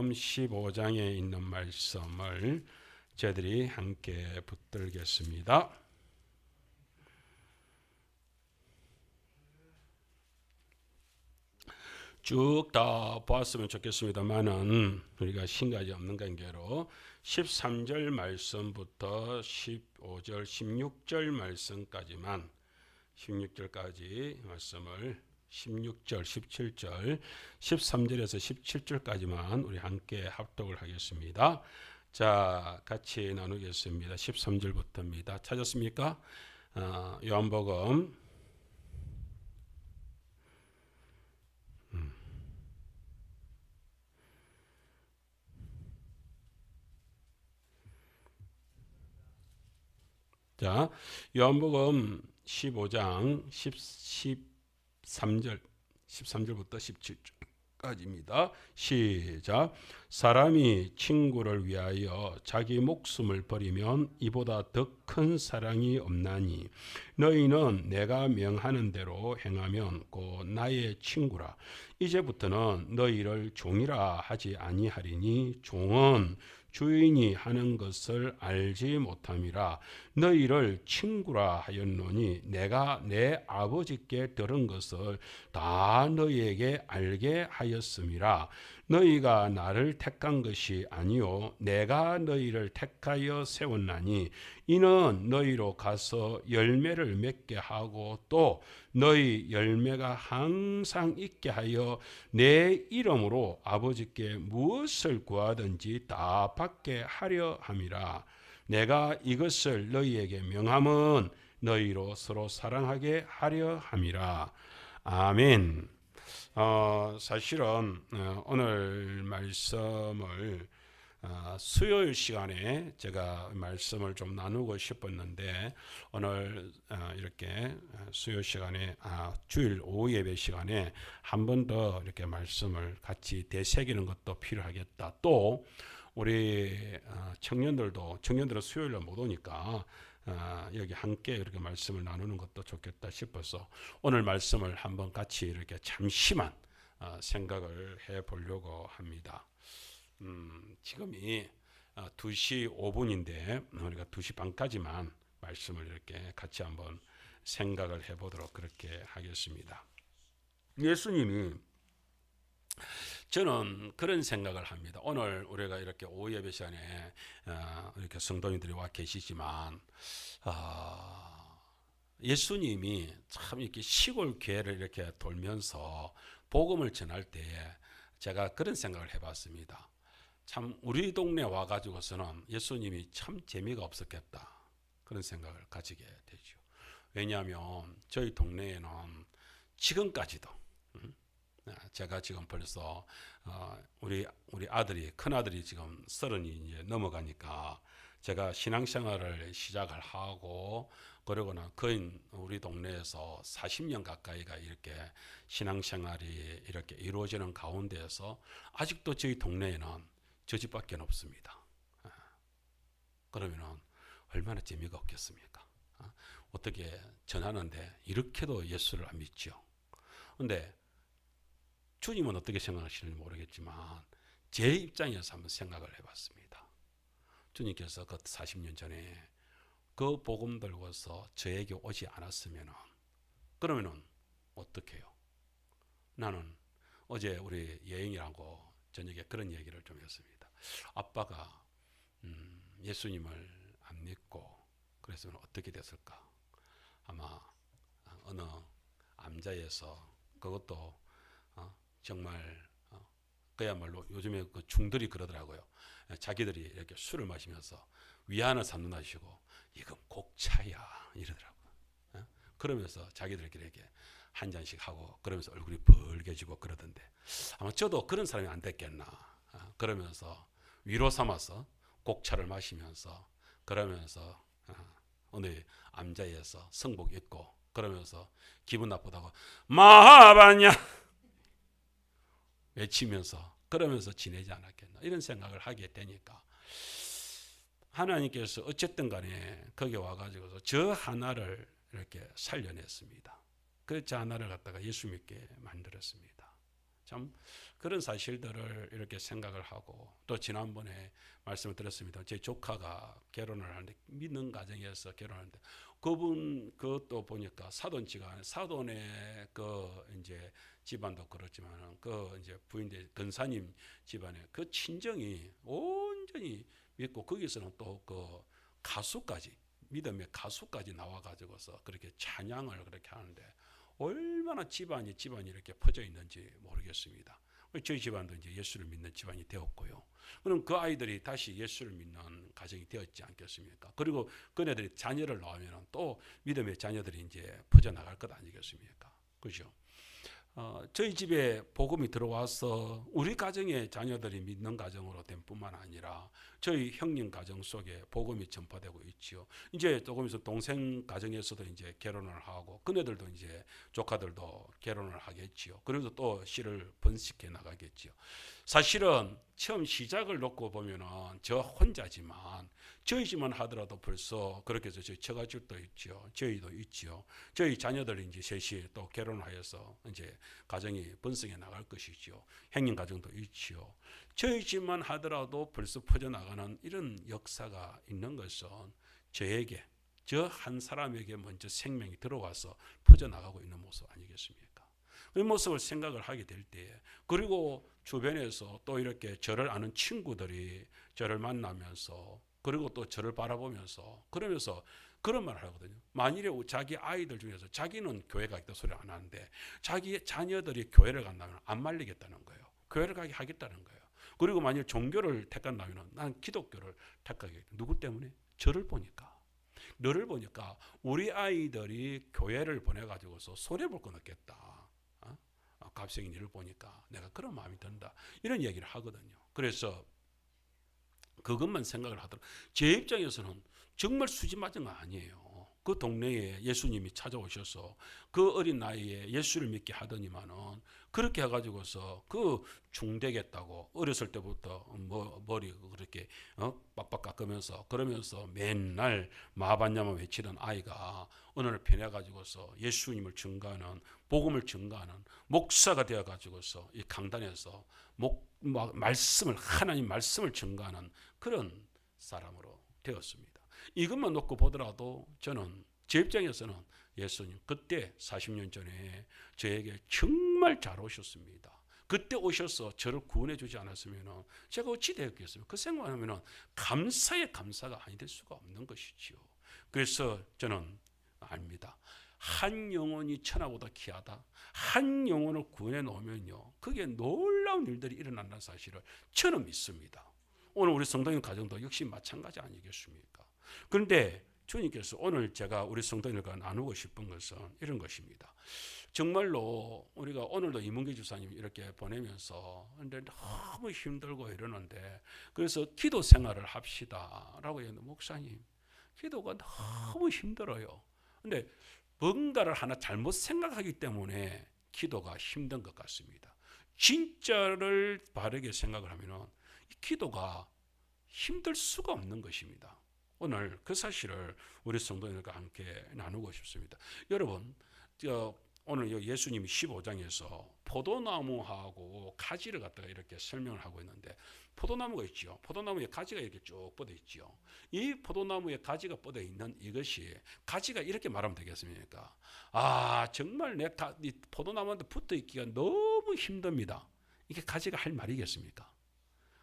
요한복음 15장에 있는 말씀을 저희들이 함께 붙들겠습니다. 쭉 다 보았으면 좋겠습니다만은 우리가 신가지 없는 관계로 13절 말씀부터 15절, 16절 말씀까지만 16절까지 말씀을 16절, 17절, 13절에서 17절까지만 우리 함께 합독을 하겠습니다. 자, 같이 나누겠습니다. 13절부터입니다. 찾았습니까? 요한복음 자, 요한복음 15장 13절부터 17절까지입니다. 시작. 사람이 친구를 위하여 자기 목숨을 버리면 이보다 더 큰 사랑이 없나니 너희는 내가 명하는 대로 행하면 곧 나의 친구라. 이제부터는 너희를 종이라 하지 아니하리니 종은 주인이 하는 것을 알지 못함이라. 너희를 친구라 하였노니 내가 내 아버지께 들은 것을 다 너희에게 알게 하였음이라. 너희가 나를 택한 것이 아니요 내가 너희를 택하여 세웠나니 이는 너희로 가서 열매를 맺게 하고 또 너희 열매가 항상 있게 하여 내 이름으로 아버지께 무엇을 구하든지 다 받게 하려 함이라. 내가 이것을 너희에게 명함은 너희로 서로 사랑하게 하려 함이라. 아멘. 사실은 오늘 말씀을 수요일 시간에 제가 말씀을 좀 나누고 싶었는데 오늘 이렇게 수요일 시간에 주일 오후 예배 시간에 한 번 더 이렇게 말씀을 같이 되새기는 것도 필요하겠다. 또 우리 청년들은 수요일에 못 오니까 여기 함께 이렇게 말씀을 나누는 것도 좋겠다 싶어서 오늘 말씀을 한번 같이 이렇게 잠시만 생각을 해 보려고 합니다. 지금이 2시 5분인데 우리가 2시 반까지만 말씀을 이렇게 같이 한번 생각을 해 보도록 그렇게 하겠습니다. 예수님이 저는 그런 생각을 합니다. 오늘 우리가 이렇게 오후 예배 시간에 이렇게 성도님들이 와 계시지만 예수님이 참 이렇게 시골 교회를 이렇게 돌면서 복음을 전할 때에 제가 그런 생각을 해봤습니다. 참 우리 동네 와가지고서는 예수님이 참 재미가 없었겠다 그런 생각을 가지게 되죠. 왜냐하면 저희 동네에는 지금까지도 제가 지금 벌써 우리 아들이 큰 아들이 지금 30이 이제 넘어가니까 제가 신앙생활을 시작을 하고 그러고는 거의 우리 동네에서 40년 가까이가 이렇게 신앙생활이 이렇게 이루어지는 가운데에서 아직도 저희 동네에는 저 집밖에 없습니다. 그러면은 얼마나 재미가 없겠습니까? 어떻게 전하는데 이렇게도 예수를 안 믿죠. 근데 주님은 어떻게 생각하시는지 모르겠지만 제 입장에서 한번 생각을 해봤습니다. 주님께서 그 40년 전에 그 복음 들고서 저에게 오지 않았으면 그러면은 어떻게 해요? 나는 어제 우리 예영이라고 저녁에 그런 얘기를 좀 했습니다. 아빠가 예수님을 안 믿고 그랬으면 어떻게 됐을까? 아마 어느 암자에서 그것도 정말 그야말로 요즘에 그 중들이 그러더라고요. 자기들이 이렇게 술을 마시면서 위안을 삼는다시고 이건 곡차야 이러더라고요. 그러면서 자기들끼리 이렇게 한 잔씩 하고 그러면서 얼굴이 벌개지고 그러던데 아마 저도 그런 사람이 안 됐겠나 그러면서 위로 삼아서 곡차를 마시면서 그러면서 어느 암자에서 성복 입고 그러면서 기분 나쁘다고 마하바냐 외치면서 그러면서 지내지 않았겠나 이런 생각을 하게 되니까 하나님께서 어쨌든 간에 거기 와가지고서 저 하나를 이렇게 살려냈습니다. 그 저 하나를 갖다가 예수 믿게 만들었습니다. 참 그런 사실들을 이렇게 생각을 하고, 또 지난번에 말씀을 드렸습니다. 제 조카가 결혼을 하는데, 믿는 가정에서 결혼하는데, 그것도 보니까 사돈의 이제 집안도 그렇지만 이제 부인대 근사님 집안에 그 친정이 온전히 믿고, 거기서는 또 가수까지, 믿음의 가수까지 나와가지고서 그렇게 찬양을 그렇게 하는데, 얼마나 집안이 이렇게 퍼져 있는지 모르겠습니다. 저희 집안도 이제 예수를 믿는 집안이 되었고요. 그럼 그 아이들이 다시 예수를 믿는 가정이 되었지 않겠습니까? 그리고 그네들이 자녀를 낳으면 또 믿음의 자녀들이 이제 퍼져 나갈 것 아니겠습니까? 그죠? 저희 집에 복음이 들어와서 우리 가정의 자녀들이 믿는 가정으로 된 뿐만 아니라 저희 형님 가정 속에 복음이 전파되고 있지요. 이제 조금 있어 동생 가정에서도 이제 결혼을 하고, 그네들도 이제 조카들도 결혼을 하겠지요. 그래서 또 씨를 번식해 나가겠지요. 사실은 처음 시작을 놓고 보면은 저 혼자지만, 저희 집만 하더라도 벌써 그렇게 해서 저희 처가집도 있죠. 저희도 있죠. 저희 자녀들이 이제 셋이 또 결혼하여서 이제 가정이 번성해 나갈 것이죠. 형님 가정도 있죠. 저희 집만 하더라도 벌써 퍼져나가는 이런 역사가 있는 것은 저에게, 저 한 사람에게 먼저 생명이 들어와서 퍼져나가고 있는 모습 아니겠습니까? 그 모습을 생각을 하게 될 때에, 그리고 주변에서 또 이렇게 저를 아는 친구들이 저를 만나면서, 그리고 또 저를 바라보면서 그러면서 그런 말을 하거든요. 만일에 자기 아이들 중에서 자기는 교회 가겠다 소리 안 하는데 자기 자녀들이 교회를 간다면 안 말리겠다는 거예요. 교회를 가게 하겠다는 거예요. 그리고 만일 종교를 택한다면 난 기독교를 택하겠다. 누구 때문에? 저를 보니까. 너를 보니까 우리 아이들이 교회를 보내가지고서 손해볼 건 없겠다. 갑자기 너를 보니까 내가 그런 마음이 든다. 이런 얘기를 하거든요. 그래서 그것만 생각을 하더라고요. 제 입장에서는 정말 수지 맞은 거 아니에요. 그 동네에 예수님이 찾아오셔서 그 어린 나이에 예수를 믿게 하더니만은, 그렇게 해가지고서 그 중되겠다고 어렸을 때부터 머리 그렇게 빡빡 깎으면서 그러면서 맨날 마반야만 외치던 아이가 어느 날 변해가지고서 예수님을 증거하는, 복음을 증거하는 목사가 되어가지고서 이 강단에서 말씀을, 하나님 말씀을 증거하는 그런 사람으로 되었습니다. 이것만 놓고 보더라도 저는, 제 입장에서는 예수님 그때 40년 전에 저에게 정말 잘 오셨습니다. 그때 오셔서 저를 구원해 주지 않았으면 제가 어찌 되었겠어요? 그 생각하면 감사의 감사가 아니 될 수가 없는 것이지요. 그래서 저는 압니다. 한 영혼이 천하보다 귀하다. 한 영혼을 구원해 놓으면요, 그게 놀라운 일들이 일어난다는 사실을 저는 믿습니다. 오늘 우리 성도님 가정도 역시 마찬가지 아니겠습니까? 그런데 주님께서 오늘 제가 우리 성도님들과 나누고 싶은 것은 이런 것입니다. 정말로 우리가 오늘도 이문기 주사님 이렇게 보내면서 근데 너무 힘들고 이러는데, 그래서 기도 생활을 합시다라고 했는데, 목사님 기도가 너무 힘들어요. 근데 뭔가를 하나 잘못 생각하기 때문에 기도가 힘든 것 같습니다. 진짜를 바르게 생각을 하면 이 기도가 힘들 수가 없는 것입니다. 오늘 그 사실을 우리 성도님들과 함께 나누고 싶습니다. 여러분, 오늘 예수님이 15장에서 포도나무하고 가지를 갖다가 이렇게 설명을 하고 있는데, 포도나무가 있죠. 포도나무에 가지가 이렇게 쭉 뻗어 있죠. 이 포도나무에 가지가 뻗어 있는 이것이, 가지가 이렇게 말하면 되겠습니까? 정말 이 포도나무한테 붙어 있기가 너무 힘듭니다. 이게 가지가 할 말이겠습니까?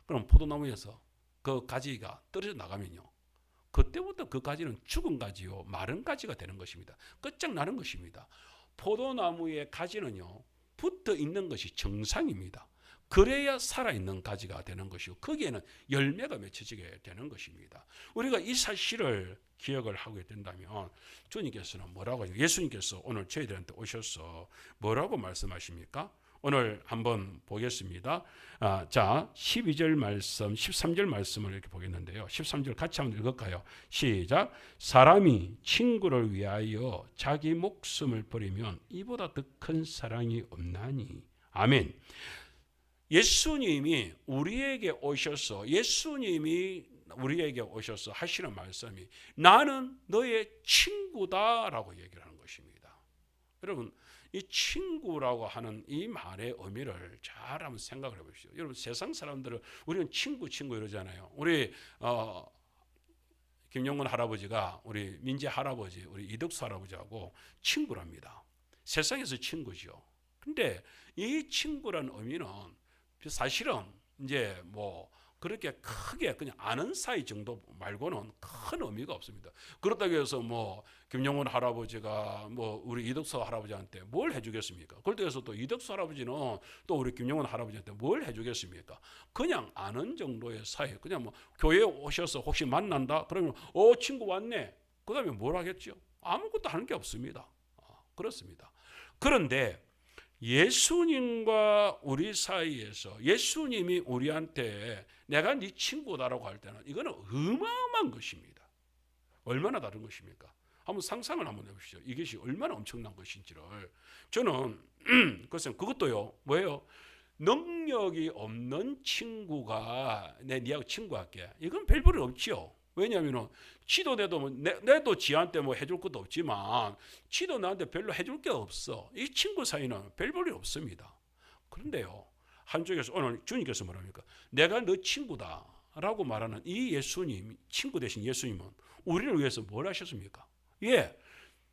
그럼 포도나무에서 그 가지가 떨어져 나가면요, 그때부터 그 가지는 죽은 가지요, 마른 가지가 되는 것입니다. 끝장나는 것입니다. 포도나무의 가지는요, 붙어 있는 것이 정상입니다. 그래야 살아있는 가지가 되는 것이고, 거기에는 열매가 맺혀지게 되는 것입니다. 우리가 이 사실을 기억을 하게 된다면, 주님께서는 뭐라고, 예수님께서 오늘 저희들한테 오셔서 뭐라고 말씀하십니까? 오늘 한번 보겠습니다. 자, 12절 말씀, 13절 말씀을 이렇게 보겠는데요. 13절 같이 한번 읽을까요? 시작. 사람이 친구를 위하여 자기 목숨을 버리면 이보다 더 큰 사랑이 없나니. 아멘. 예수님이 우리에게 오셔서 하시는 말씀이, 나는 너의 친구다라고 얘기를 하는 것입니다. 여러분, 이 친구라고 하는 이 말의 의미를 잘 한번 생각을 해보십시오. 여러분, 세상 사람들은 우리는 친구 이러잖아요. 우리 김용근 할아버지가 우리 민재 할아버지, 우리 이덕수 할아버지하고 친구랍니다. 세상에서 친구죠. 근데 이 친구라는 의미는 사실은 이제 뭐 그렇게 크게 그냥 아는 사이 정도 말고는 큰 의미가 없습니다. 그렇다고 해서 뭐 김용훈 할아버지가 뭐 우리 이덕수 할아버지한테 뭘 해주겠습니까? 그렇다고 해서 또 이덕수 할아버지는 또 우리 김용훈 할아버지한테 뭘 해주겠습니까? 그냥 아는 정도의 사이. 그냥 뭐 교회에 오셔서 혹시 만난다? 그러면 친구 왔네. 그 다음에 뭘 하겠죠? 아무것도 하는 게 없습니다. 그렇습니다. 그런데 예수님과 우리 사이에서 예수님이 우리한테 내가 네 친구다라고 할 때는 이거는 어마어마한 것입니다. 얼마나 다른 것입니까? 한번 상상을 한번 해보시죠. 이것이 얼마나 엄청난 것인지를. 저는 그것도요. 뭐예요? 능력이 없는 친구가 니하고 친구할게. 이건 별 볼일 없지요. 왜냐하면 지도 내도 지한테 뭐 해줄 것도 없지만 지도 나한테 별로 해줄 게 없어. 이 친구 사이는 별 볼일 없습니다. 그런데요, 한쪽에서 오늘 주님께서 뭐랍니까? 내가 너 친구다라고 말하는 이 예수님, 친구 되신 예수님은 우리를 위해서 뭘 하셨습니까?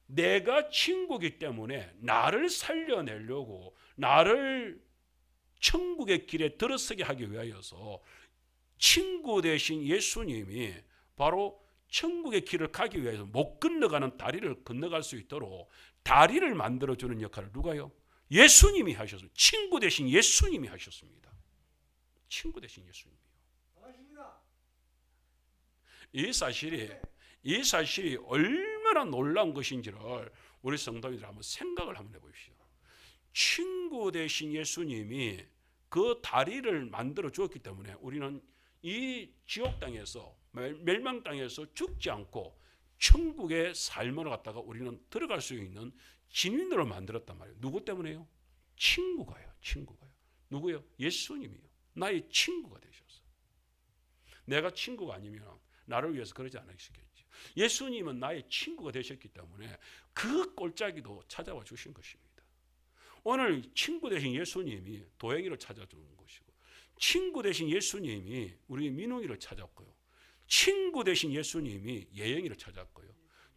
내가 친구이기 때문에 나를 살려내려고, 나를 천국의 길에 들어서게 하기 위하여서 친구 되신 예수님이 바로 천국의 길을 가기 위해서 못 건너가는 다리를 건너갈 수 있도록 다리를 만들어주는 역할을 누가요? 예수님이 하셨어요. 친구 되신 예수님이 하셨습니다. 친구 되신 예수님이요. 이 사실이 얼마나 놀라운 것인지를 우리 성도님들 한번 생각을 한번 해보십시오. 친구 되신 예수님이 그 다리를 만들어 주었기 때문에 우리는 이 지옥 땅에서, 멸망 땅에서 죽지 않고 천국의 삶으로 갔다가 우리는 들어갈 수 있는 진인으로 만들었단 말이에요. 누구 때문에요? 친구가요. 누구요? 예수님이요. 나의 친구가 되셨어. 내가 친구가 아니면 나를 위해서 그러지 않으시겠죠. 예수님은 나의 친구가 되셨기 때문에 그 꼴짜기도 찾아와 주신 것입니다. 오늘 친구 되신 예수님이 도행이를 찾아주는 것이고, 친구 되신 예수님이 우리 민웅이를 찾았고요, 친구 되신 예수님이 예영이를 찾았고요,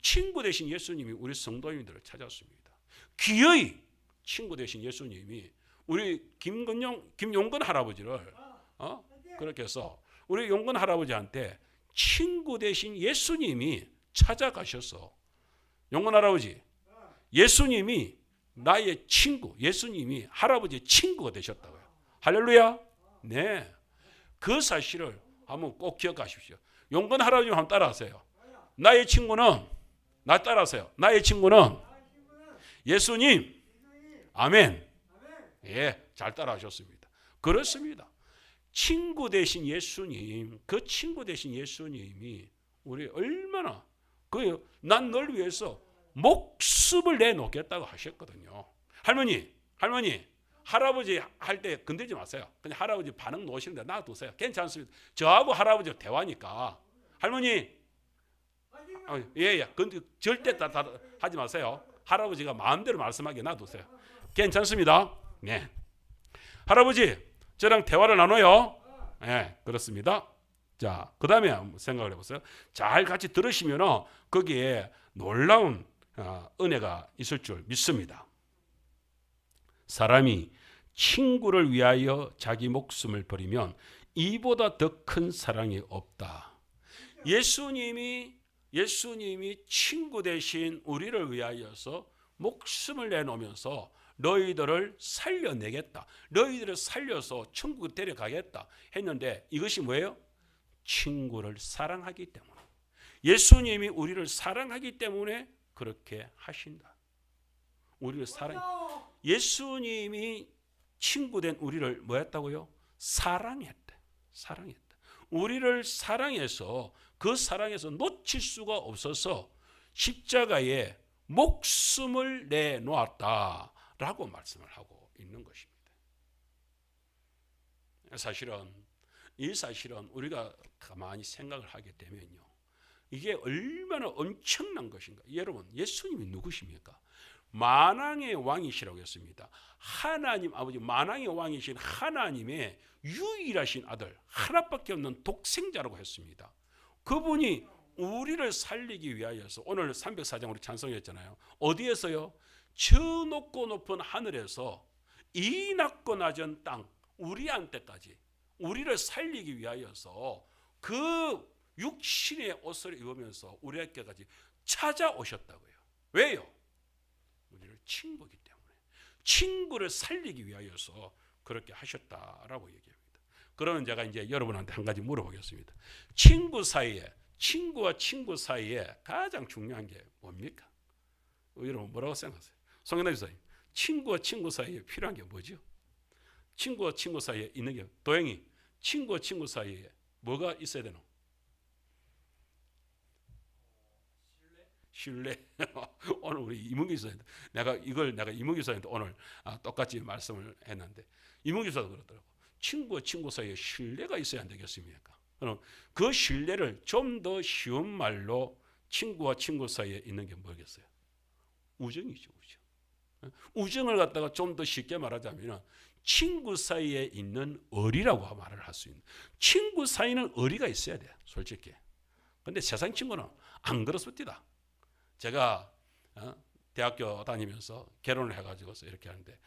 친구 되신 예수님이 우리 성도님들을 찾았습니다. 기어이 친구 되신 예수님이 우리 김용근 할아버지를 그렇게 해서 우리 용근 할아버지한테 친구 되신 예수님이 찾아가셔서, 용근 할아버지, 예수님이 나의 친구, 예수님이 할아버지의 친구가 되셨다고요. 할렐루야. 네, 그 사실을 한번 꼭 기억하십시오. 용건 할아버지 한번 따라하세요. 나의 친구는, 나 따라하세요. 나의 친구는 예수님. 아멘. 잘 따라하셨습니다. 그렇습니다. 친구 되신 예수님, 그 친구 되신 예수님이 우리 얼마나 난 널 위해서 목숨을 내놓겠다고 하셨거든요. 할머니, 할아버지 할 때 건들지 마세요. 그냥 할아버지 반응 놓으시는데 놔두세요. 괜찮습니다. 저하고 할아버지 대화니까. 할머니, 절대 다 하지 마세요. 할아버지가 마음대로 말씀하게 놔두세요. 괜찮습니다. 네. 할아버지, 저랑 대화를 나눠요. 네, 그렇습니다. 자, 그 다음에 생각을 해보세요. 잘 같이 들으시면 거기에 놀라운 은혜가 있을 줄 믿습니다. 사람이 친구를 위하여 자기 목숨을 버리면 이보다 더 큰 사랑이 없다. 예수님이 친구 대신 우리를 위하여서 목숨을 내놓으면서 너희들을 살려내겠다, 너희들을 살려서 천국에 데려가겠다 했는데, 이것이 뭐예요? 친구를 사랑하기 때문에, 예수님이 우리를 사랑하기 때문에 그렇게 하신다. 우리를 예수님이 친구된 우리를 뭐 했다고요? 사랑했다. 우리를 사랑해서 그 사랑에서 놓칠 수가 없어서 십자가에 목숨을 내놓았다라고 말씀을 하고 있는 것입니다. 이 사실은 우리가 가만히 생각을 하게 되면요, 이게 얼마나 엄청난 것인가. 여러분, 예수님이 누구십니까? 만왕의 왕이시라고 했습니다. 하나님 아버지, 만왕의 왕이신 하나님의 유일하신 아들, 하나밖에 없는 독생자라고 했습니다. 그분이 우리를 살리기 위하여서, 오늘 304장 우리 찬송했잖아요. 어디에서요? 저 높고 높은 하늘에서 이 낮고 낮은 땅 우리한테까지, 우리를 살리기 위하여서 그 육신의 옷을 입으면서 우리에게까지 찾아오셨다고요. 왜요? 우리를 친구이기 때문에, 친구를 살리기 위하여서 그렇게 하셨다라고 얘기합니다. 그러면 제가 이제 여러분한테 한 가지 물어보겠습니다. 친구 사이에, 친구와 친구 사이에 가장 중요한 게 뭡니까? 여러분 뭐라고 생각하세요? 송현아 집사님, 친구와 친구 사이에 필요한 게 뭐죠? 친구와 친구 사이에 있는 게, 도영이, 친구와 친구 사이에 뭐가 있어야 되노? 신뢰. 오늘 우리 이문기 집사님, 내가 이문기 집사님한테 오늘 똑같이 말씀을 했는데, 이문기 집사도 그러더라고. 친구와 친구 사이에 신뢰가 있어야 안 되겠습니까? 그럼 그 신뢰를 좀 더 쉬운 말로 친구와 친구 사이에 있는 게 뭐겠어요? 우정이죠, 우정. 우정을 갖다가 좀 더 쉽게 말하자면 친구 사이에 있는 의리라고 말을 할 수 있는, 친구 사이는 의리가 있어야 돼요, 솔직히. 근데 세상 친구는 안 그렇습니다. 제가 대학교 다니면서 결혼을 해가지고서 이렇게 하는데,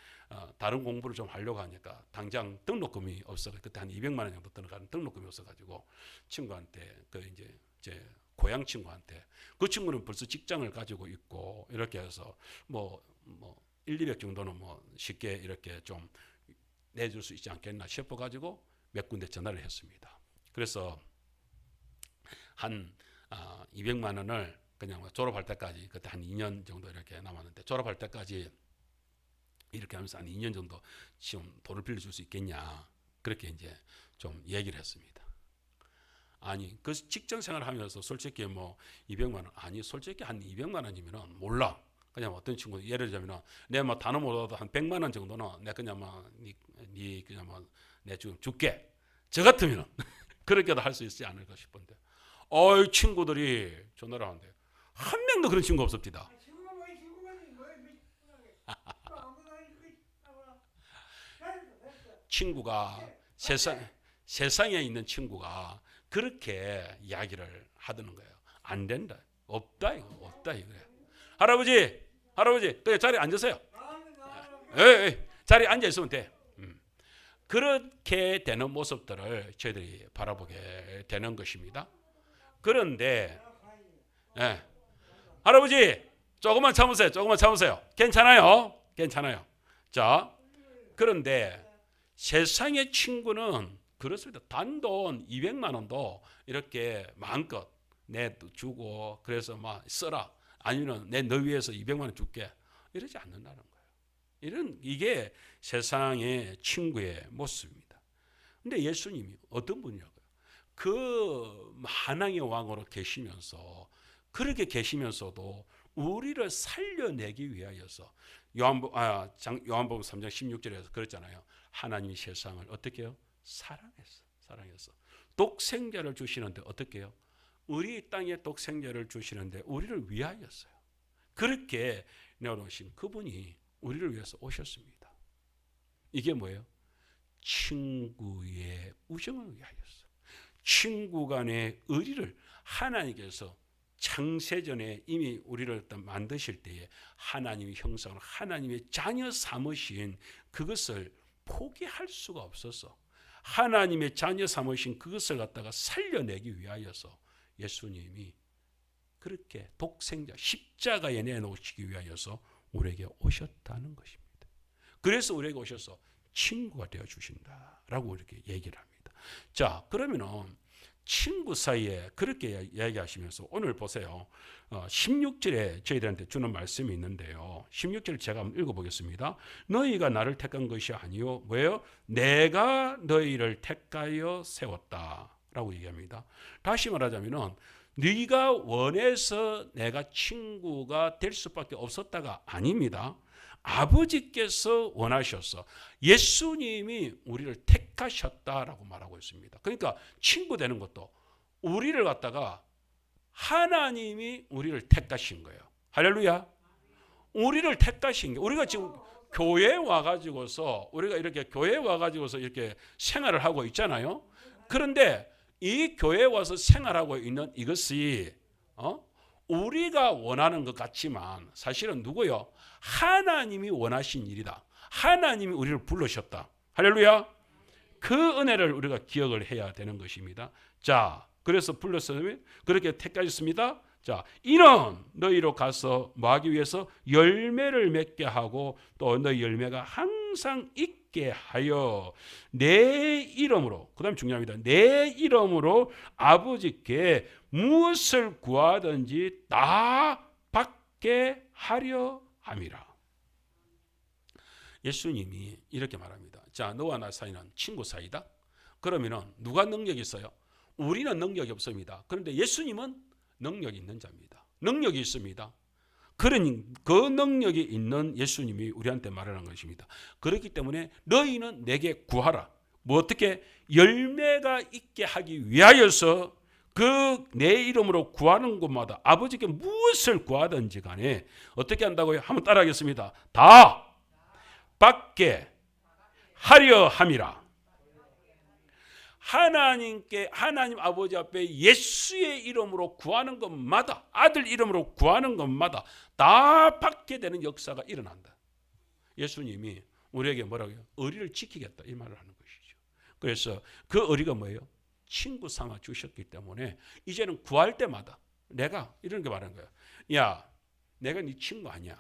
다른 공부를 좀 하려고 하니까 당장 등록금이 없어, 그때 한 200만 원 정도 들어가는 등록금이 없어가지고 친구한테, 그 이제 제 고향 친구한테, 그 친구는 벌써 직장을 가지고 있고 이렇게 해서 뭐 1, 200 정도는 뭐 쉽게 이렇게 좀 내줄 수 있지 않겠나 싶어가지고 몇 군데 전화를 했습니다. 그래서 한 200만 원을 그냥 졸업할 때까지, 그때 한 2년 정도 이렇게 남았는데, 졸업할 때까지 이렇게 하면서 한 2년 정도 지금 돈을 빌려줄 수 있겠냐, 그렇게 이제 좀 얘기를 했습니다. 아니, 그 직장 생활 하면서 솔직히 뭐 200만 원, 아니 솔직히 한 200만 원이면은 몰라. 그냥 어떤 친구, 예를 들자면 내가 뭐 단어 못하도 한 100만 원 정도는 내가 그냥 네 그냥 내 지금 줄게. 저 같으면은 그렇게도 할 수 있지 않을까 싶은데, 친구들이 전화를 하는데 한 명도 그런 친구 없습니다. 친구가 세상에 있는 친구가 그렇게 이야기를 하더는 거예요. 안 된다, 없다, 이거 없다 이거예요. 할아버지, 그냥 자리에 앉으세요. 자리에 앉아 있으면 돼. 그렇게 되는 모습들을 저희들이 바라보게 되는 것입니다. 그런데 할아버지 조금만 참으세요. 괜찮아요. 자, 그런데 세상의 친구는 그렇습니다. 단돈 200만 원도 이렇게 마음껏 내주고, 그래서 막 써라, 아니면 너 위해서 200만 원 줄게, 이러지 않는다는 거예요. 이게 세상의 친구의 모습입니다. 근데 예수님이 어떤 분이냐고요? 그 만왕의 왕으로 계시면서, 그렇게 계시면서도 우리를 살려내기 위하여서, 요한복음 3장 16절에서 그랬잖아요. 하나님이 세상을 어떻게 해요? 사랑했어. 독생자를 주시는데 어떻게 해요? 우리 땅에 독생자를 주시는데 우리를 위하였어요. 그렇게 내어놓으신 그분이 우리를 위해서 오셨습니다. 이게 뭐예요? 친구의 우정을 위하여서, 친구 간의 의리를 하나님께서 창세전에 이미 우리를 만드실 때에 하나님의 형상으로 하나님의 자녀 삼으신 그것을 포기할 수가 없어서, 하나님의 자녀 삼으신 그것을 갖다가 살려내기 위하여서 예수님이 그렇게 독생자 십자가에 내놓으시기 위하여서 우리에게 오셨다는 것입니다. 그래서 우리에게 오셔서 친구가 되어 주신다라고 이렇게 얘기를 합니다. 자, 그러면은 친구 사이에 그렇게 이야기하시면서 오늘 보세요. 16절에 저희들한테 주는 말씀이 있는데요. 16절 제가 한번 읽어보겠습니다. 너희가 나를 택한 것이 아니요, 왜요? 내가 너희를 택하여 세웠다 라고 얘기합니다. 다시 말하자면 네가 원해서 내가 친구가 될 수밖에 없었다가 아닙니다. 아버지께서 원하셔서 예수님이 우리를 택하셨다라고 말하고 있습니다. 그러니까 친구 되는 것도 우리를 갖다가 하나님이 우리를 택하신 거예요. 할렐루야. 우리를 택하신 게, 우리가 지금 교회에 와가지고서 우리가 이렇게 교회에 와가지고서 이렇게 생활을 하고 있잖아요. 그런데 이 교회에 와서 생활하고 있는 이것이 우리가 원하는 것 같지만 사실은 누구요? 하나님이 원하신 일이다. 하나님이 우리를 부르셨다. 할렐루야. 그 은혜를 우리가 기억을 해야 되는 것입니다. 자, 그래서 불렀으면 그렇게 택하셨습니다. 자, 이는 너희로 가서 뭐하기 위해서 열매를 맺게 하고 또 너희 열매가 항상 있게 하여 내 이름으로, 그 다음 중요합니다. 내 이름으로 아버지께 무엇을 구하든지 다 받게 하려 함이라. 예수님이 이렇게 말합니다. 자, 너와 나 사이는 친구 사이다. 그러면은 누가 능력이 있어요? 우리는 능력이 없습니다. 그런데 예수님은 능력이 있는 자입니다. 능력이 있습니다. 그러니 그 능력이 있는 예수님이 우리한테 말하는 것입니다. 그렇기 때문에 너희는 내게 구하라. 뭐 어떻게 열매가 있게 하기 위하여서 그 내 이름으로 구하는 곳마다 아버지께 무엇을 구하든지 간에 어떻게 한다고요? 한번 따라하겠습니다. 다 받게 하려 함이라. 하나님께, 하나님 아버지 앞에 예수의 이름으로 구하는 것마다, 아들 이름으로 구하는 것마다 다 받게 되는 역사가 일어난다. 예수님이 우리에게 뭐라고요? 의리를 지키겠다 이 말을 하는 것이죠. 그래서 그 의리가 뭐예요? 친구 삼아 주셨기 때문에 이제는 구할 때마다 내가 이런 게 말하는 거야. 야, 내가 네 친구 아니야.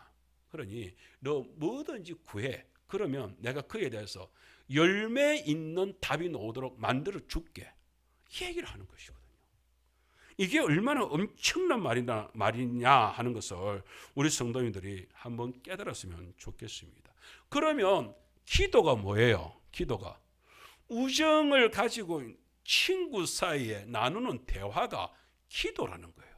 그러니 너 뭐든지 구해. 그러면 내가 그에 대해서 열매 있는 답이 나오도록 만들어 줄게. 이 얘기를 하는 것이거든요. 이게 얼마나 엄청난 말이냐 하는 것을 우리 성도님들이 한번 깨달았으면 좋겠습니다. 그러면 기도가 뭐예요? 기도가 우정을 가지고 친구 사이에 나누는 대화가 기도라는 거예요.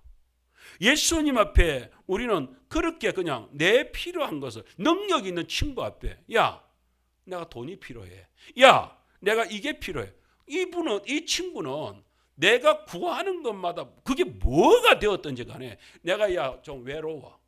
예수님 앞에 우리는 그렇게 그냥 내 필요한 것을, 능력 있는 친구 앞에, 야, 내가 돈이 필요해. 야, 내가 이게 필요해. 이 친구는 내가 구하는 것마다 그게 뭐가 되었든지 간에 내가 야, 좀 외로워.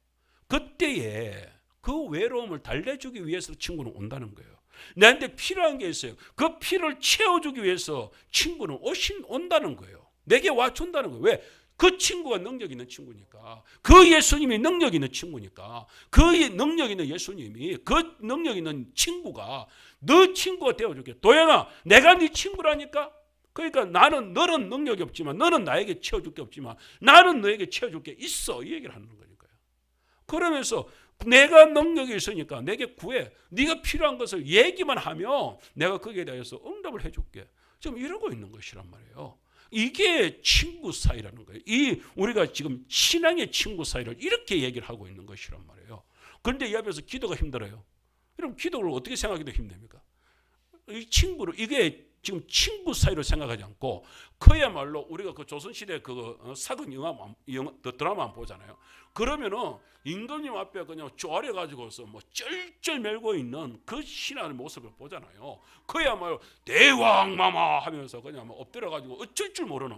그때에 그 외로움을 달래주기 위해서 친구는 온다는 거예요. 나한테 필요한 게 있어요. 그 필요를 채워주기 위해서 친구는 온다는 거예요. 내게 와준다는 거예요. 왜? 그 친구가 능력 있는 친구니까. 그 예수님이 능력 있는 친구니까. 그 능력 있는 예수님이, 그 능력 있는 친구가 너 친구가 되어줄게. 도연아, 내가 네 친구라니까. 그러니까 너는 능력이 없지만, 너는 나에게 채워줄 게 없지만 나는 너에게 채워줄 게 있어. 이 얘기를 하는 거니까요. 그러면서 내가 능력이 있으니까 내게 구해. 네가 필요한 것을 얘기만 하면 내가 거기에 대해서 응답을 해줄게. 지금 이러고 있는 것이란 말이에요. 이게 친구 사이라는 거예요. 우리가 지금 신앙의 친구 사이를 이렇게 얘기를 하고 있는 것이란 말이에요. 그런데 이 앞에서 기도가 힘들어요. 그럼 기도를 어떻게 생각해도 힘듭니까? 이 친구를, 이게 지금 친구 사이로 생각하지 않고 그야말로 우리가 그 조선시대 사극 드라마 보잖아요. 그러면은 임금님 앞에 그냥 쪼아려가지고서 뭐 쩔쩔 mel고 있는 그 신하의 모습을 보잖아요. 그야말로 대왕마마 하면서 그냥 뭐 엎드려가지고 어쩔 줄 모르는,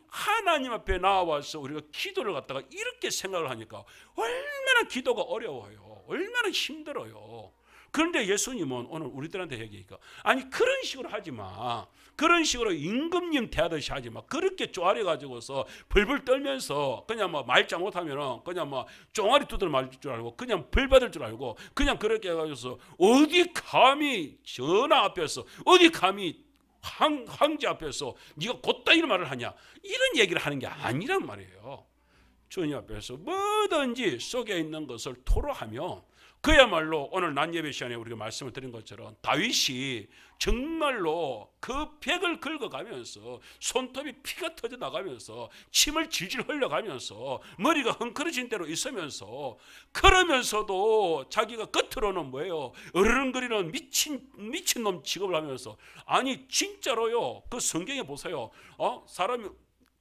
하나님 앞에 나와서 우리가 기도를 갖다가 이렇게 생각을 하니까 얼마나 기도가 어려워요. 얼마나 힘들어요. 그런데 예수님은 오늘 우리들한테 얘기하니까, 아니 그런 식으로 하지 마. 그런 식으로 임금님 대하듯이 하지 마. 그렇게 쪼아려가지고서 벌벌 떨면서 그냥 뭐 말 잘못하면 그냥 뭐 쫑아리 두들 맞을 줄 알고 그냥 벌 받을 줄 알고 그냥 그렇게 해가지고서 어디 감히 전하 앞에서, 어디 감히 황제 앞에서 네가 곧다이런 말을 하냐, 이런 얘기를 하는 게 아니란 말이에요. 주님 앞에서 뭐든지 속에 있는 것을 토로하며, 그야말로 오늘 낮 예배 시간에 우리가 말씀을 드린 것처럼 다윗이 정말로 그 벽을 긁어가면서 손톱이 피가 터져 나가면서 침을 질질 흘려가면서 머리가 헝클어진 대로 있으면서, 그러면서도 자기가 겉으로는 뭐예요? 어르렁거리는 미친놈 취급을 하면서, 아니 진짜로요, 그 성경에 보세요. 사람이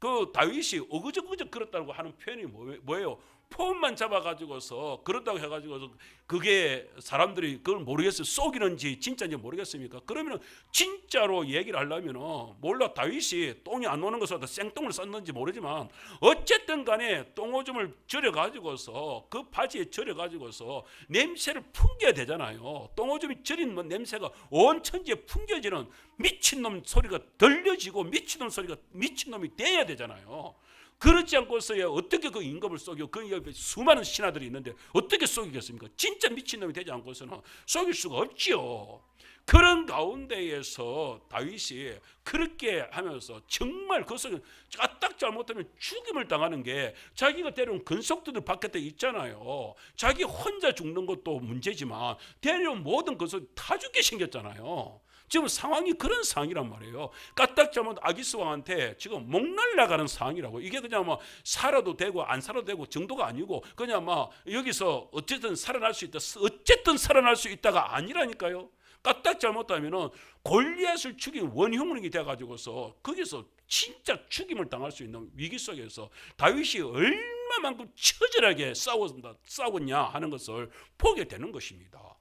그 다윗이 어그저그저 그렇다고 하는 표현이 뭐예요? 폼만 잡아가지고서 그렇다고 해가지고서 그게 사람들이 그걸 모르겠어요. 속이는지 진짜인지 모르겠습니까? 그러면 진짜로 얘기를 하려면 몰라, 다윗이 똥이 안 오는 것보다 생똥을 쌌는지 모르지만 어쨌든 간에 똥오줌을 절여가지고서 그 바지에 절여가지고서 냄새를 풍겨야 되잖아요. 똥오줌이 절인 냄새가 온 천지에 풍겨지는 미친놈 소리가 들려지고 미친놈 소리가 미친놈이 돼야 되잖아요. 그렇지 않고서야 어떻게 그 임금을 속여? 그 옆에 수많은 신하들이 있는데 어떻게 속이겠습니까? 진짜 미친놈이 되지 않고서는 속일 수가 없지요. 그런 가운데에서 다윗이 그렇게 하면서 정말 그 속에 까딱 잘못하면 죽임을 당하는 게, 자기가 데려온 근속들도 바깥에 있잖아요. 자기 혼자 죽는 것도 문제지만 데려온 모든 것을 다 죽게 생겼잖아요. 지금 상황이 그런 상황이란 말이에요. 까딱 잘못 아기스 왕한테 지금 목 날라가는 상황이라고. 이게 그냥 뭐 살아도 되고 안 살아도 되고 정도가 아니고 그냥 막 여기서 어쨌든 살아날 수 있다, 어쨌든 살아날 수 있다가 아니라니까요. 까딱 잘못하면은 골리앗을 죽인 원흉이 돼가지고서 거기서 진짜 죽임을 당할 수 있는 위기 속에서 다윗이 얼마만큼 처절하게 싸웠냐 하는 것을 보게 되는 것입니다.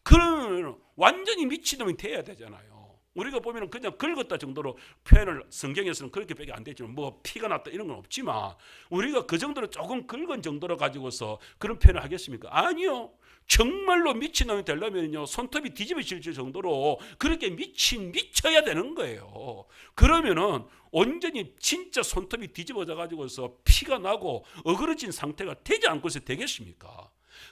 그러면 완전히 미친놈이 돼야 되잖아요. 우리가 보면 그냥 긁었다 정도로 표현을 성경에서는 그렇게밖에 안 되지만 뭐 피가 났다 이런 건 없지만 우리가 그 정도로 조금 긁은 정도로 가지고서 그런 표현을 하겠습니까? 아니요. 정말로 미친놈이 되려면요 손톱이 뒤집어질 정도로 그렇게 미쳐야 되는 거예요. 그러면은 온전히 진짜 손톱이 뒤집어져 가지고서 피가 나고 어그러진 상태가 되지 않고서 되겠습니까?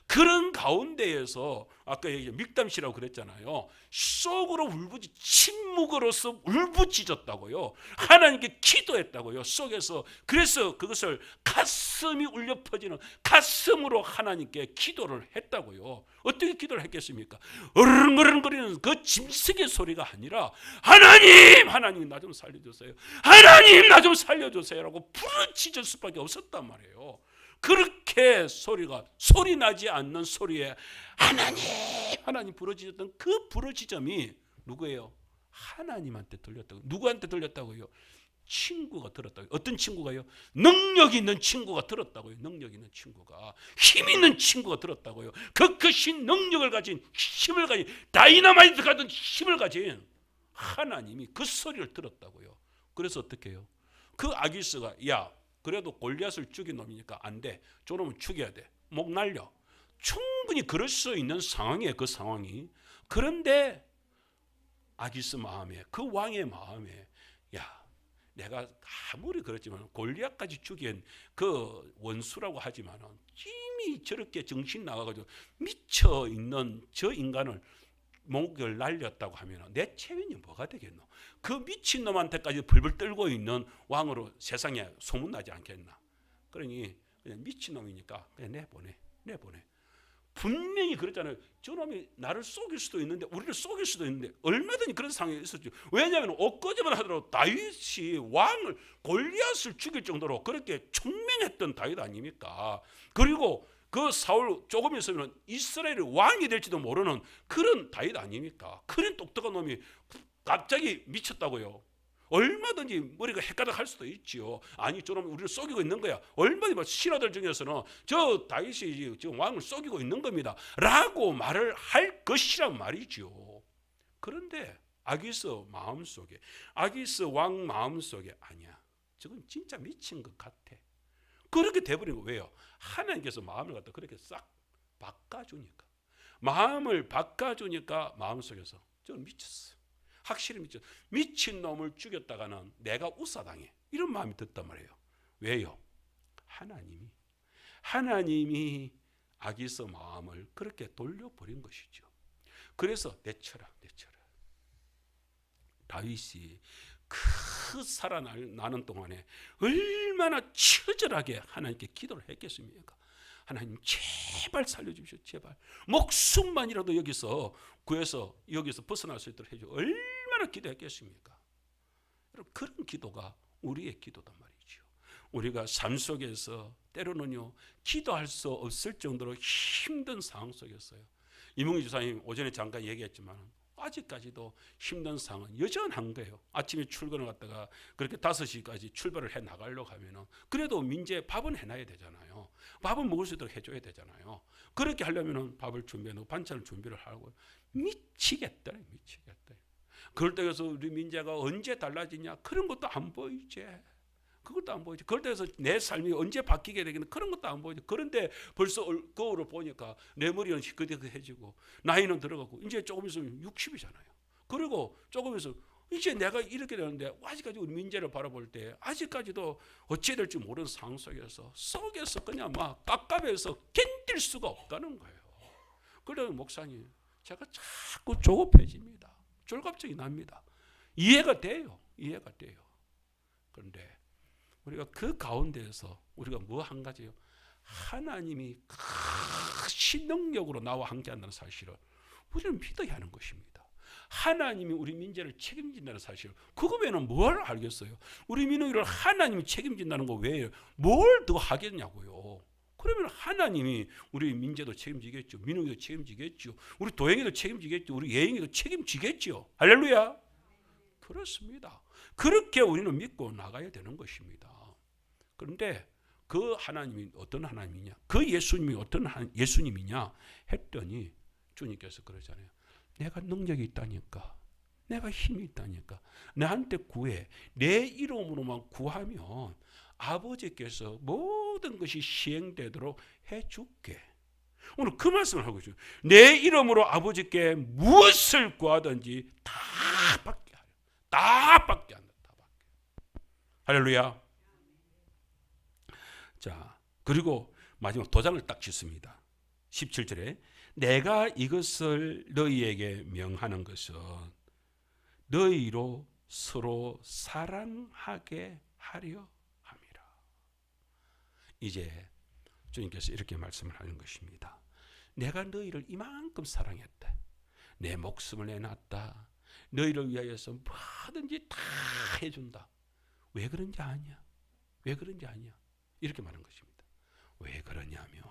그런 가운데에서 아까 믹담시라고 그랬잖아요. 속으로 침묵으로서 울부짖었다고요. 하나님께 기도했다고요. 속에서. 그래서 그것을 가슴이 울려 퍼지는 가슴으로 하나님께 기도를 했다고요. 어떻게 기도를 했겠습니까? 어른거리는 그 짐승의 소리가 아니라 하나님 나 좀 살려주세요. 하나님 나 좀 살려주세요라고 부르짖을 수밖에 없었단 말이에요. 그렇게 소리 나지 않는 소리에 하나님 부르짖었던 그 부르짖음이 누구예요? 하나님한테 들렸다고. 누구한테 들렸다고요? 친구가 들었다고요. 어떤 친구가요? 능력 있는 친구가 들었다고요. 능력 있는 친구가, 힘 있는 친구가 들었다고요. 그 크신 능력을 가진, 힘을 가진, 다이너마이트 같은 힘을 가진 하나님이 그 소리를 들었다고요. 그래서 어떻게 해요? 그 아기스가 야 그래도 골리앗을 죽인 놈이니까 안 돼. 저놈은 죽여야 돼. 목 날려. 충분히 그럴 수 있는 상황이에요. 그 상황이. 그런데 아기스 마음에, 그 왕의 마음에 야 내가 아무리 그렇지만 골리앗까지 죽인 그 원수라고 하지만 이미 저렇게 정신 나가가지고 미쳐있는 저 인간을 목을 날렸다고 하면 내 체면이 뭐가 되겠노? 그 미친놈한테까지 벌벌 떨고 있는 왕으로 세상에 소문나지 않겠나? 그러니 그냥 미친놈이니까 그냥 내보내. 분명히 그랬잖아요. 저놈이 나를 속일 수도 있는데 우리를 속일 수도 있는데 얼마든지 그런 상황이 있었죠. 왜냐하면 엊그제만 하더라도 다윗이 왕을 골리앗을 죽일 정도로 그렇게 총명했던 다윗 아닙니까? 그리고 그 사울 조금 있으면 이스라엘의 왕이 될지도 모르는 그런 다윗 아닙니까? 그런 똑똑한 놈이 갑자기 미쳤다고요. 얼마든지 머리가 헷가닥 할 수도 있지요. 아니 저놈이 우리를 속이고 있는 거야. 얼마든지 신하들 중에서는 저 다윗이 지금 왕을 속이고 있는 겁니다 라고 말을 할 것이란 말이죠. 그런데 아기스 마음속에, 아기스 왕 마음속에 아니야. 저건 진짜 미친 것 같아. 그렇게 돼버린 거. 왜요? 하나님께서 마음을 갖다 그렇게 싹 바꿔주니까. 마음을 바꿔주니까 마음속에서 저는 미쳤어. 확실히 미쳤어. 미친 놈을 죽였다가는 내가 우사당해. 이런 마음이 든단 말이에요. 왜요? 하나님이 아기스 마음을 그렇게 돌려버린 것이죠. 그래서 내쳐라. 다윗이 그 살아나는 동안에 얼마나 처절하게 하나님께 기도를 했겠습니까? 하나님 제발 살려주십시오. 제발 목숨만이라도 여기서 구해서 여기서 벗어날 수 있도록 해줘. 얼마나 기도했겠습니까? 여러분 그런 기도가 우리의 기도단 말이죠. 우리가 삶 속에서 때로는요 기도할 수 없을 정도로 힘든 상황 속이었어요. 이몽희 주사님 오전에 잠깐 얘기했지만 아직까지도 힘든 상황은 여전한 거예요. 아침에 출근을 갔다가 그렇게 5시까지 출발을 해 나가려고 하면은 그래도 민재 밥은 해놔야 되잖아요. 밥은 먹을 수 있도록 해줘야 되잖아요. 그렇게 하려면은 밥을 준비해놓고 반찬을 준비를 하고 미치겠더래. 그럴 때에서 우리 민재가 언제 달라지냐 그런 것도 안 보이지. 그것도 안 보이지. 그럴 때에서 내 삶이 언제 바뀌게 되겠는 그런 것도 안 보이지. 그런데 벌써 거울을 보니까 내 머리는 희끗희끗해지고 나이는 들어가고 이제 조금 있으면 60이잖아요. 그리고 조금 있으면 이제 내가 이렇게 되는데 아직까지 우리 민재를 바라볼 때 아직까지도 어찌 될지 모르는 상황 속에서 그냥 막 깝깝해서 견딜 수가 없다는 거예요. 그래서 목사님 제가 자꾸 조급해집니다. 졸갑증이 납니다. 이해가 돼요. 그런데 우리가 그 가운데에서 우리가 뭐 한 가지요? 하나님이 크신 능력으로 나와 함께한다는 사실을 우리는 믿어야 하는 것입니다. 하나님이 우리 민재를 책임진다는 사실, 그거 외에는 뭘 알겠어요? 우리 민우이를 하나님이 책임진다는 거 외에 뭘 더 하겠냐고요. 그러면 하나님이 우리 민재도 책임지겠죠. 민우이도 책임지겠죠. 우리 도영이도 책임지겠죠. 우리 예영이도 책임지겠죠. 할렐루야. 그렇습니다. 그렇게 우리는 믿고 나가야 되는 것입니다. 그런데 그 하나님이 어떤 하나님이냐? 그 예수님이 어떤 예수님이냐? 했더니 주님께서 그러잖아요. 내가 능력이 있다니까. 내가 힘이 있다니까. 나한테 구해. 내 이름으로만 구하면 아버지께서 모든 것이 시행되도록 해줄게. 오늘 그 말씀을 하고 있어요. 내 이름으로 아버지께 무엇을 구하든지 다 받게 하려. 다 받게 한다. 다 받게. 할렐루야. 자, 그리고 마지막 도장을 딱 짓습니다. 17절에 내가 이것을 너희에게 명하는 것은 너희로 서로 사랑하게 하려 함이라. 이제 주님께서 이렇게 말씀을 하는 것입니다. 내가 너희를 이만큼 사랑했다. 내 목숨을 내놨다. 너희를 위하여서 뭐든지 다 해준다. 왜 그런지 아냐? 이렇게 말하는 것입니다. 왜 그러냐면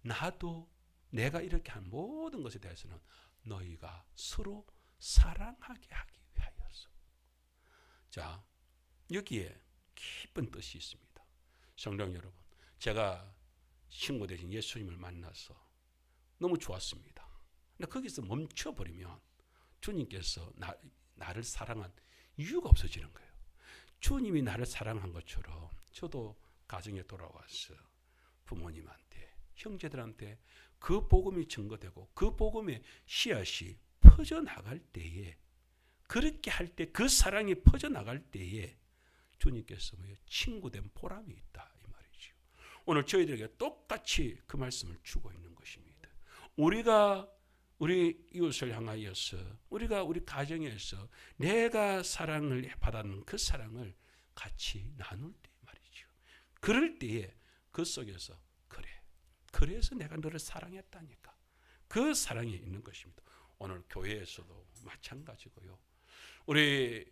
나도 내가 이렇게 한 모든 것에 대해서는 너희가 서로 사랑하게 하기 위하여서. 자, 여기에 깊은 뜻이 있습니다. 성도 여러분, 제가 친구 되신 예수님을 만나서 너무 좋았습니다. 근데 거기서 멈춰버리면 주님께서 나를 사랑한 이유가 없어지는 거예요. 주님이 나를 사랑한 것처럼 저도 가정에 돌아와서 부모님한테, 형제들한테 그 복음이 증거되고 그 복음의 씨앗이 퍼져나갈 때에, 그렇게 할 때, 그 사랑이 퍼져나갈 때에 주님께서 친구된 보람이 있다 이 말이죠. 오늘 저희들에게 똑같이 그 말씀을 주고 있는 것입니다. 우리가 우리 이웃을 향하여서, 우리가 우리 가정에서 내가 사랑을 받았는 그 사랑을 같이 나눌 때 말이죠. 그럴 때에 그 속에서 그래서 내가 너를 사랑했다니까. 그 사랑이 있는 것입니다. 오늘 교회에서도 마찬가지고요. 우리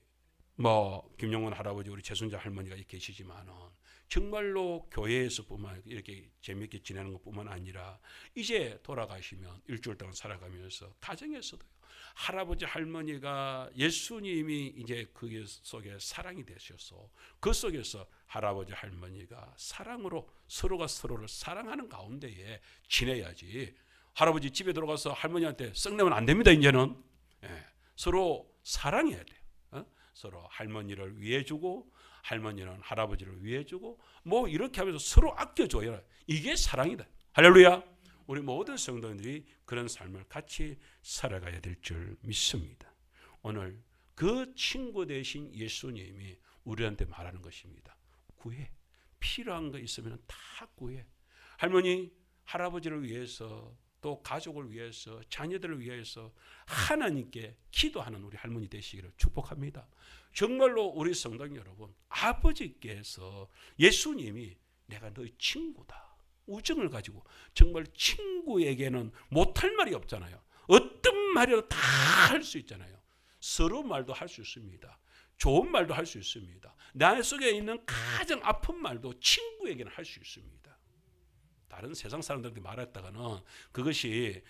김용원 할아버지, 우리 최순자 할머니가 계시지만은 정말로 교회에서뿐만 이렇게 재미있게 지내는 것뿐만 아니라 이제 돌아가시면 일주일 동안 살아가면서 가정에서도요. 할아버지 할머니가 예수님이 이제 그 속에 사랑이 되셔서 그 속에서 할아버지 할머니가 사랑으로 서로가 서로를 사랑하는 가운데에 지내야지. 할아버지 집에 들어가서 할머니한테 썩내면 안 됩니다. 이제는 서로 사랑해야 돼요. 서로 할머니를 위해주고 할머니는 할아버지를 위해주고 이렇게 하면서 서로 아껴줘야 이게 사랑이다. 할렐루야. 우리 모든 성도들이 그런 삶을 같이 살아가야 될 줄 믿습니다. 오늘 그 친구 되신 예수님이 우리한테 말하는 것입니다. 구해. 필요한 거 있으면 다 구해. 할머니, 할아버지를 위해서, 또 가족을 위해서, 자녀들을 위해서 하나님께 기도하는 우리 할머니 되시기를 축복합니다. 정말로 우리 성도 여러분, 아버지께서, 예수님이 내가 너희 친구다, 우정을 가지고, 정말 친구에게는 못할 말이 없잖아요. 어떤 말이라도 다 할 수 있잖아요. 서러운 말도 할 수 있습니다. 좋은 말도 할 수 있습니다. 나 속에 있는 가장 아픈 말도 친구에게는 할 수 있습니다. 다른 세상 사람들한테 말했다가는 그것이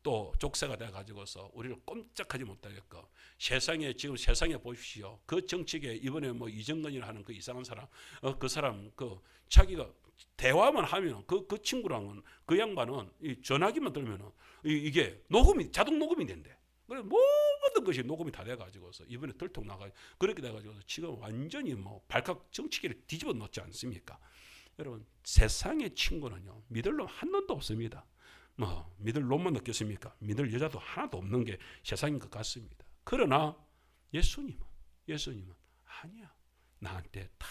또 족쇄가 돼 가지고서 우리를 꼼짝하지 못하게끔 지금 세상에 보십시오. 그 정치계 이번에 뭐 이정근이라 하는 그 이상한 사람, 그 사람 자기가 대화만 하면 그 친구랑은 그 양반은 이 전화기만 들면은 이게 자동 녹음이 된대. 그래 모든 것이 녹음이 다 돼가지고서 이번에 들통 나가 그렇게 돼가지고서 지금 완전히 뭐 발칵 정치계를 뒤집어 놓지 않습니까? 여러분 세상의 친구는요 믿을 놈 한 놈도 없습니다. 뭐 믿을 놈만 느꼈습니까? 믿을 여자도 하나도 없는 게 세상인 것 같습니다. 그러나 예수님은 아니야. 나한테 다